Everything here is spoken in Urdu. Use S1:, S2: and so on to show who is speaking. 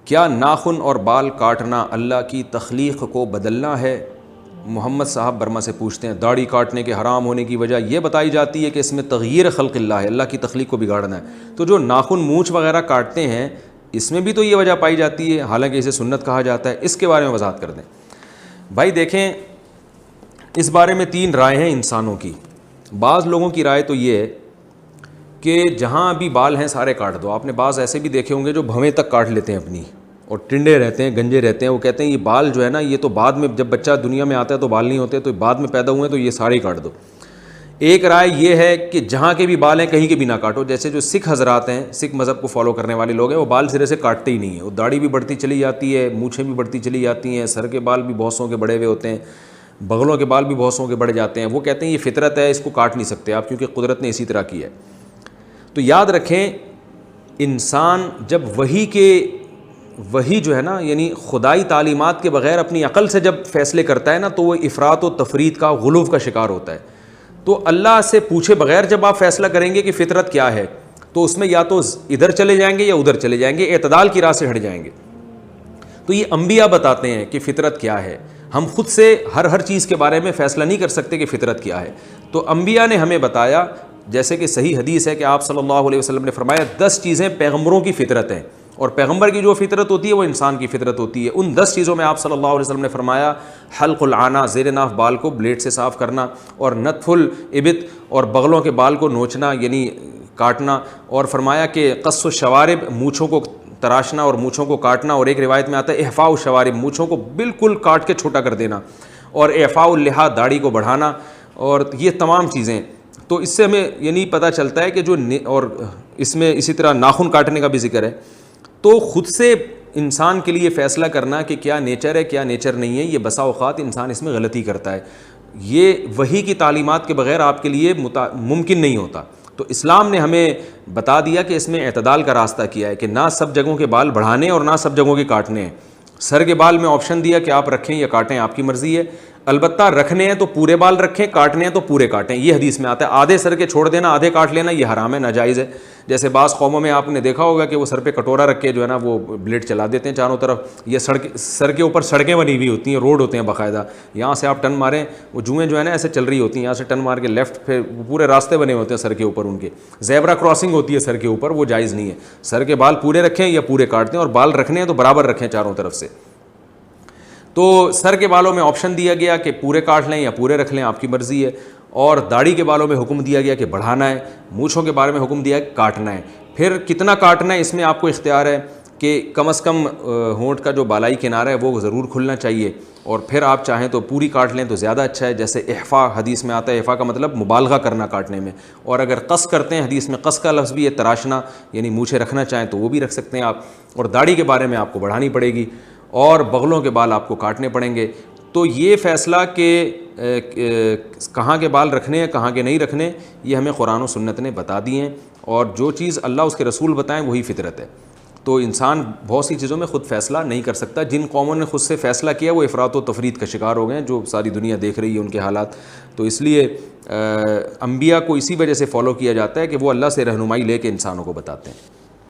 S1: کیا ناخن اور بال کاٹنا اللہ کی تخلیق کو بدلنا ہے؟ محمد صاحب برما سے پوچھتے ہیں داڑھی کاٹنے کے حرام ہونے کی وجہ یہ بتائی جاتی ہے کہ اس میں تغییر خلق اللہ ہے، اللہ کی تخلیق کو بگاڑنا ہے. تو جو ناخن مونچھ وغیرہ کاٹتے ہیں اس میں بھی تو یہ وجہ پائی جاتی ہے، حالانکہ اسے سنت کہا جاتا ہے. اس کے بارے میں وضاحت کر دیں. بھائی دیکھیں، اس بارے میں 3 رائے ہیں انسانوں کی. بعض لوگوں کی رائے تو یہ ہے کہ جہاں بھی بال ہیں سارے کاٹ دو. آپ نے بعض ایسے بھی دیکھے ہوں گے جو بھویں تک کاٹ لیتے ہیں اپنی، اور ٹنڈے رہتے ہیں، گنجے رہتے ہیں. وہ کہتے ہیں یہ بال جو ہے نا یہ تو بعد میں، جب بچہ دنیا میں آتا ہے تو بال نہیں ہوتے، تو بعد میں پیدا ہوئے تو یہ سارے کاٹ دو. ایک رائے یہ ہے کہ جہاں کے بھی بال ہیں کہیں کے بھی نہ کاٹو. جیسے جو سکھ حضرات ہیں، سکھ مذہب کو فالو کرنے والے لوگ ہیں، وہ بال سرے سے کاٹتے ہی نہیں ہیں. وہ داڑھی بھی بڑھتی چلی جاتی ہے، مونچھیں بھی بڑھتی چلی جاتی ہیں، سر کے بال بھی بہت سو کے بڑے ہوئے ہوتے ہیں، بغلوں کے بال بھی بہت سو کے بڑھ جاتے ہیں. وہ کہتے ہیں یہ فطرت ہے، اس کو کاٹ نہیں سکتے آپ کیونکہ قدرت نے اسی طرح کیا ہے. تو یاد رکھیں، انسان جب وہی جو ہے نا یعنی خدائی تعلیمات کے بغیر اپنی عقل سے جب فیصلے کرتا ہے نا تو وہ افراط و تفرید کا، غلو کا شکار ہوتا ہے. تو اللہ سے پوچھے بغیر جب آپ فیصلہ کریں گے کہ فطرت کیا ہے تو اس میں یا تو ادھر چلے جائیں گے یا ادھر چلے جائیں گے، اعتدال کی راہ سے ہٹ جائیں گے. تو یہ انبیاء بتاتے ہیں کہ فطرت کیا ہے. ہم خود سے ہر چیز کے بارے میں فیصلہ نہیں کر سکتے کہ فطرت کیا ہے. تو انبیاء نے ہمیں بتایا، جیسے کہ صحیح حدیث ہے کہ آپ صلی اللہ علیہ وسلم نے فرمایا 10 چیزیں پیغمبروں کی فطرت ہیں، اور پیغمبر کی جو فطرت ہوتی ہے وہ انسان کی فطرت ہوتی ہے. ان 10 چیزوں میں آپ صلی اللہ علیہ وسلم نے فرمایا حلق العانہ، زیر ناف بال کو بلیڈ سے صاف کرنا، اور نتف الابط، اور بغلوں کے بال کو نوچنا یعنی کاٹنا، اور فرمایا کہ قص الشوارب، مونچھوں کو تراشنا اور مونچھوں کو کاٹنا، اور ایک روایت میں آتا ہے احفاء الشوارب، مونچھوں کو بالکل کاٹ کے چھوٹا کر دینا، اور اعفاء اللحیٰ، داڑھی کو بڑھانا. اور یہ تمام چیزیں، تو اس سے ہمیں یعنی پتہ چلتا ہے کہ اور اس میں اسی طرح ناخن کاٹنے کا بھی ذکر ہے. تو خود سے انسان کے لیے فیصلہ کرنا کہ کیا نیچر ہے کیا نیچر نہیں ہے، یہ بسا اوقات انسان اس میں غلطی کرتا ہے. یہ وحی کی تعلیمات کے بغیر آپ کے لیے ممکن نہیں ہوتا. تو اسلام نے ہمیں بتا دیا کہ اس میں اعتدال کا راستہ کیا ہے کہ نہ سب جگہوں کے بال بڑھانے اور نہ سب جگہوں کے کاٹنے ہیں. سر کے بال میں آپشن دیا کہ آپ رکھیں یا کاٹیں، آپ کی مرضی ہے. البتہ رکھنے ہیں تو پورے بال رکھیں، کاٹنے ہیں تو پورے کاٹیں. یہ حدیث میں آتا ہے. آدھے سر کے چھوڑ دینا، آدھے کاٹ لینا، یہ حرام ہے، ناجائز ہے. جیسے بعض قوموں میں آپ نے دیکھا ہوگا کہ وہ سر پہ کٹورا رکھ کے جو ہے نا وہ بلیڈ چلا دیتے ہیں چاروں طرف. یہ سر کے اوپر سڑکیں بنی ہوئی ہوتی ہیں، روڈ ہوتے ہیں باقاعدہ. یہاں سے آپ ٹن ماریں، وہ جوئیں جو ہے نا ایسے چل رہی ہوتی ہیں، یہاں سے ٹن مار کے لیفٹ، پھر پورے راستے بنے ہوتے ہیں سر کے اوپر ان کے. زیبرا کراسنگ ہوتی ہے سر کے اوپر، وہ جائز نہیں ہے. سر کے بال پورے رکھیں یا پورے کاٹ دیں، اور بال رکھنے ہیں تو برابر رکھیں چاروں طرف سے. تو سر کے بالوں میں آپشن دیا گیا کہ پورے کاٹ لیں یا پورے رکھ لیں، آپ کی مرضی ہے. اور داڑھی کے بالوں میں حکم دیا گیا کہ بڑھانا ہے. مونچھوں کے بارے میں حکم دیا کہ کاٹنا ہے. پھر کتنا کاٹنا ہے اس میں آپ کو اختیار ہے کہ کم از کم ہونٹ کا جو بالائی کنارہ ہے وہ ضرور کھلنا چاہیے، اور پھر آپ چاہیں تو پوری کاٹ لیں تو زیادہ اچھا ہے. جیسے احفاء حدیث میں آتا ہے، احفاء کا مطلب مبالغہ کرنا کاٹنے میں. اور اگر قص کرتے ہیں، حدیث میں قص کا لفظ بھی ہے، تراشنا یعنی مونچھیں رکھنا چاہیں تو وہ بھی رکھ سکتے ہیں آپ. اور داڑھی کے بارے میں آپ کو بڑھانی پڑے گی، اور بغلوں کے بال آپ کو کاٹنے پڑیں گے. تو یہ فیصلہ کہ کہاں کے بال رکھنے ہیں کہاں کے نہیں رکھنے، یہ ہمیں قرآن و سنت نے بتا دی ہیں. اور جو چیز اللہ اس کے رسول بتائیں وہی فطرت ہے. تو انسان بہت سی چیزوں میں خود فیصلہ نہیں کر سکتا. جن قوموں نے خود سے فیصلہ کیا وہ افراط و تفرید کا شکار ہو گئے ہیں، جو ساری دنیا دیکھ رہی ہے ان کے حالات. تو اس لیے انبیاء کو اسی وجہ سے فالو کیا جاتا ہے کہ وہ اللہ سے رہنمائی لے کے انسانوں کو بتاتے ہیں.